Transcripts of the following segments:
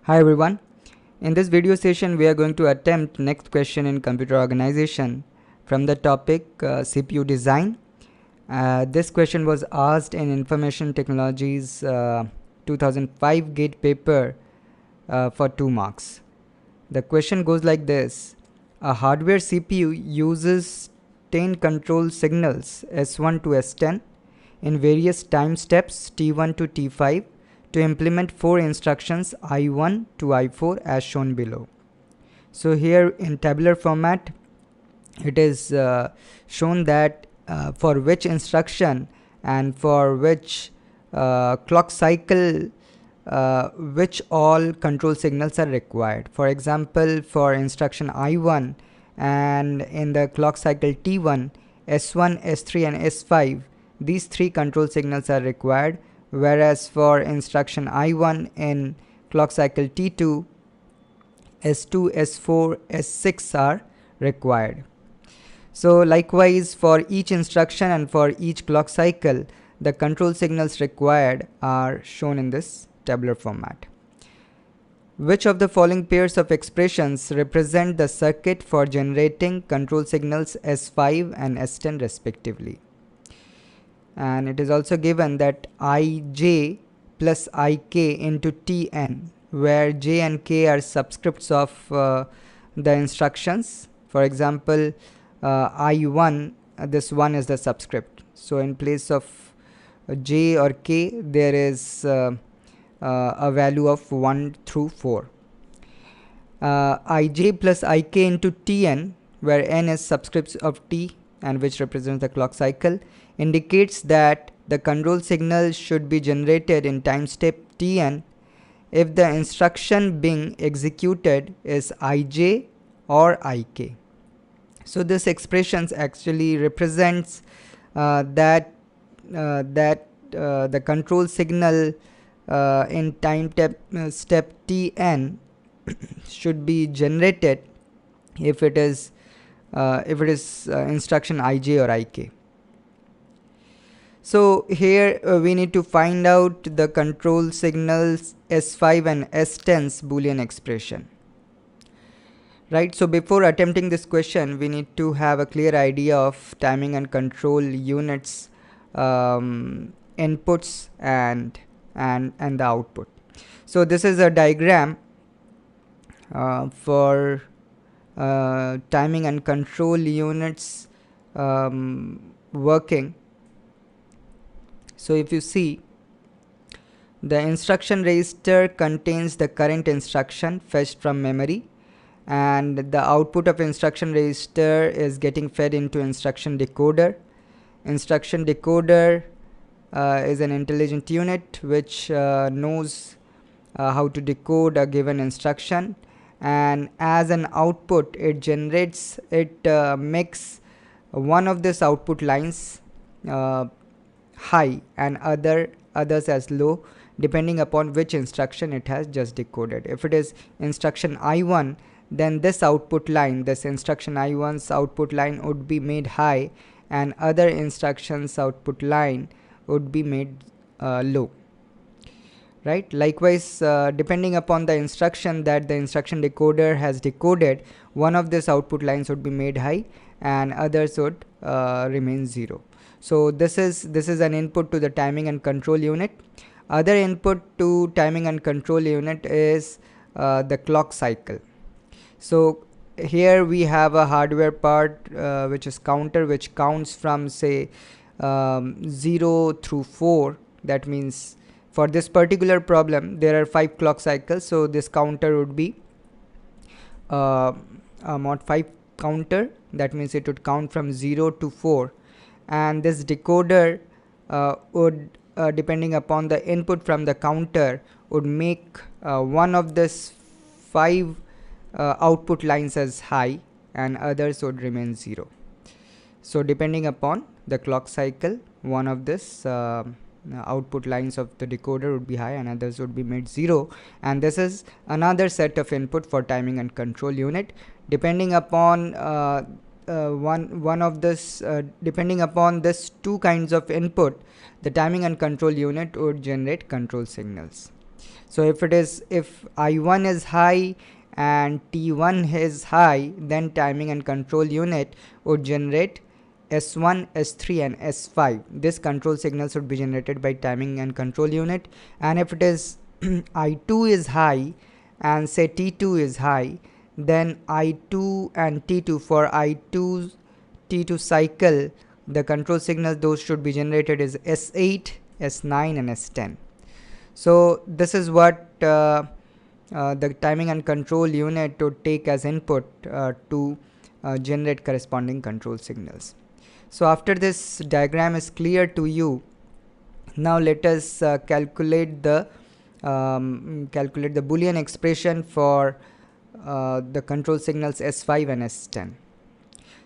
Hi everyone. In this video session we are going to attempt next question in computer organization from the topic CPU design. This question was asked in Information Technologies 2005 GATE paper for 2 marks. The question goes like this. A hardware CPU uses 10 control signals S1 to S10 in various time steps T1 to T5 to implement 4 instructions I1 to I4 as shown below. So here in tabular format it is shown that for which instruction and for which clock cycle which all control signals are required. For example, for instruction I1 and in the clock cycle T1, S1, S3 and S5, these 3 control signals are required, whereas for instruction I1 in clock cycle T2, S2, S4, S6 are required. So likewise for each instruction and for each clock cycle, the control signals required are shown in this tabular format. Which of the following pairs of expressions represent the circuit for generating control signals S5 and S10 respectively? And it is also given that Ij plus Ik into Tn, where J and K are subscripts of the instructions. For example, I1, this 1 is the subscript. So in place of J or K, there is a value of 1 through 4. Ij plus Ik into Tn, where n is subscripts of T and which represents the clock cycle, indicates that the control signal should be generated in time step Tn if the instruction being executed is Ij or Ik. So this expression actually represents that the control signal in time step Tn should be generated if it is instruction Ij or Ik. So here we need to find out the control signals S5 and S10's Boolean expression. Right, so before attempting this question we need to have a clear idea of timing and control units inputs and the output. So this is a diagram for timing and control units working. So if you see, the instruction register contains the current instruction fetched from memory, and the output of instruction register is getting fed into instruction decoder. Instruction decoder is an intelligent unit which knows how to decode a given instruction, and as an output it makes one of these output lines high and others as low, depending upon which instruction it has just decoded. If it is instruction I1, then this output line, this instruction I1's output line would be made high and other instructions output line would be made low. Right, likewise depending upon the instruction that the instruction decoder has decoded, one of these output lines would be made high and others would remain 0. So this is an input to the timing and control unit. Other input to timing and control unit is the clock cycle. So here we have a hardware part which is counter, which counts from say 0 through 4. That means for this particular problem there are 5 clock cycles, so this counter would be a mod 5 counter. That means it would count from 0 to 4, and this decoder would depending upon the input from the counter would make one of this 5 output lines as high and others would remain 0. So depending upon the clock cycle, one of this output lines of the decoder would be high and others would be made 0, and this is another set of input for timing and control unit. Depending upon one of this depending upon this 2 kinds of input, the timing and control unit would generate control signals. So if I1 is high and T1 is high, then timing and control unit would generate S1, S3 and S5. This control signal should be generated by timing and control unit. And if it is I2 is high and say T2 is high, then I2 and T2, for I2 T2 cycle, the control signals those should be generated is S8, S9 and S10. So this is what the timing and control unit would take as input to generate corresponding control signals. So after this diagram is clear to you, now let us calculate the Boolean expression for the control signals S5 and S10.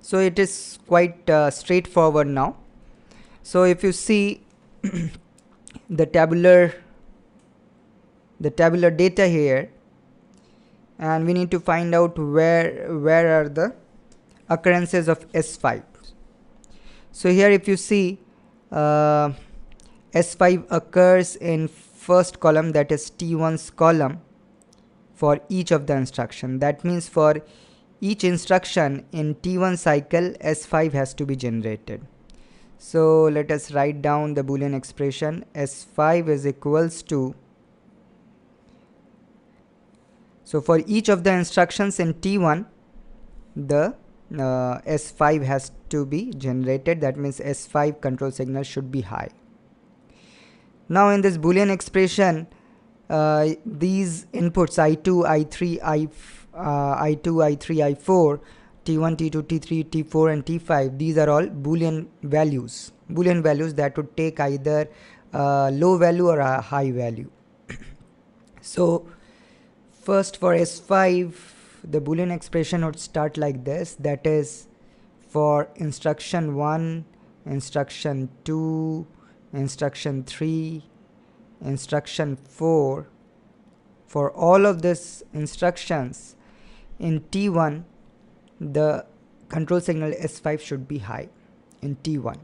So it is quite straightforward now. So if you see the tabular data here, and we need to find out where are the occurrences of S5. So here if you see S5 occurs in first column, that is T1's column, for each of the instruction. That means for each instruction in T1 cycle, S5 has to be generated. So let us write down the Boolean expression. S5 is equals to, so for each of the instructions in T1, the S5 has to be generated. That means S5 control signal should be high. Now in this Boolean expression, these inputs I2, I3, I2, I3, I4, T1, T2, T3, T4 and T5, these are all Boolean values that would take either a low value or a high value. So first for S5, the Boolean expression would start like this, that is for instruction 1, instruction 2, instruction 3, instruction 4. For all of these instructions in T1, the control signal S5 should be high in T1.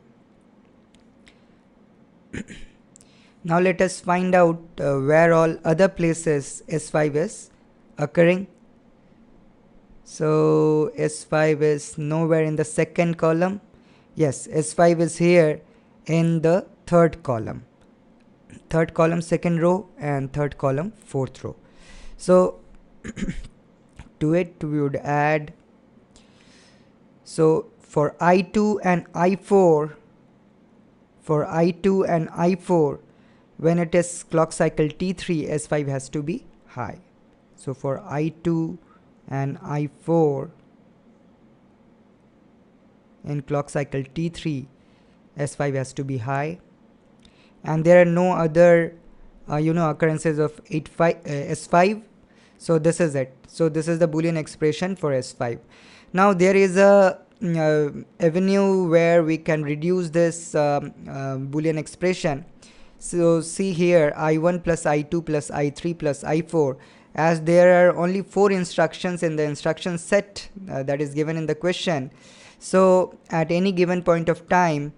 Now let us find out where all other places S5 is occurring. So S5 is nowhere in the second column. Yes, S5 is here in the third column. Third column second row and third column fourth row. So to it we would add, so for I2 and I4, when it is clock cycle T3, S5 has to be high. So for I2 and I4 in clock cycle T3, S5 has to be high, and there are no other occurrences of S5. So this is it. So this is the Boolean expression for S5. Now there is a avenue where we can reduce this Boolean expression. So see here, I1 plus I2 plus I3 plus I4, as there are only 4 instructions in the instruction set that is given in the question. So at any given point of time,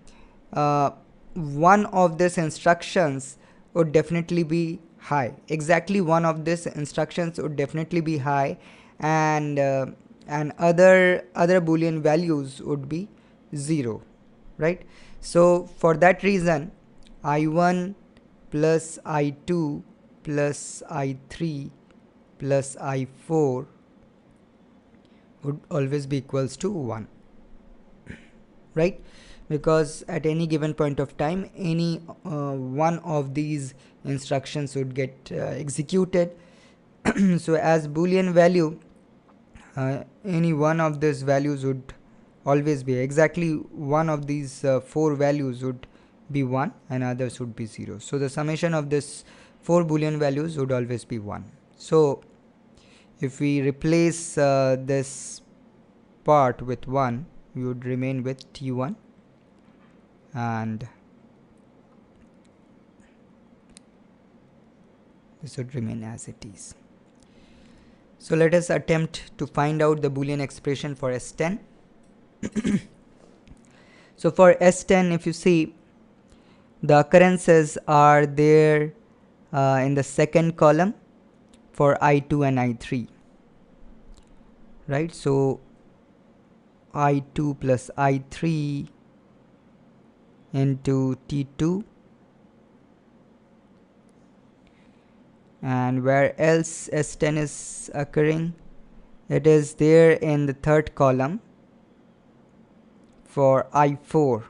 one of these instructions would definitely be high. Exactly one of these instructions would definitely be high, and other Boolean values would be 0, right? So for that reason, I1 plus I2 plus I3 plus I4 would always be equals to 1, right? Because at any given point of time, any one of these instructions would get executed. So as Boolean value, any one of these values would always be, exactly one of these 4 values would be 1 and others would be 0. So the summation of this 4 Boolean values would always be 1. So if we replace this part with 1, we would remain with T1, and this would remain as it is. So let us attempt to find out the Boolean expression for S10. So for S10, if you see, the occurrences are there in the second column for I2 and I3, right? So I2 plus I3 into T2, and where else S10 is occurring, it is there in the third column for I4.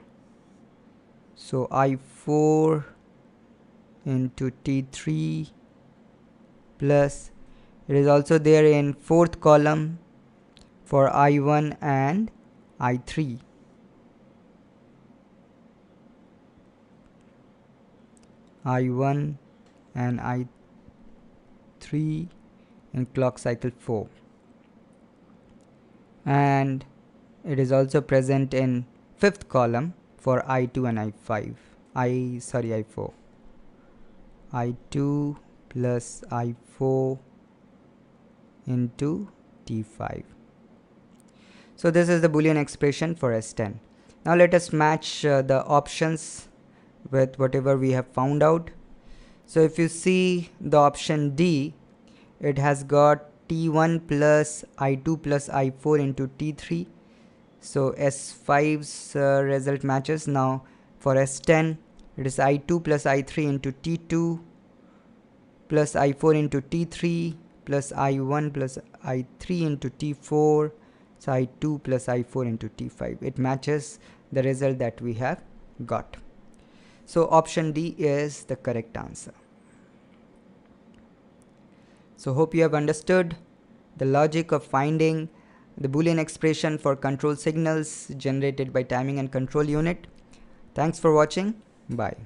So I4 into T3 plus, it is also there in fourth column for I1 and I3. I1 and I3 in clock cycle 4, and it is also present in fifth column for I2 and I4. I2 plus I4 into T5. So this is the Boolean expression for S10. Now let us match the options with whatever we have found out. So if you see the option D, it has got T1 plus I2 plus I4 into T3. So S5's result matches. Now for S10, it is I2 plus I3 into T2 plus I4 into T3 plus I1 plus I3 into T4. So I2 plus I4 into T5. It matches the result that we have got. So option D is the correct answer. So hope you have understood the logic of finding the Boolean expression for control signals generated by timing and control unit. Thanks for watching. Bye.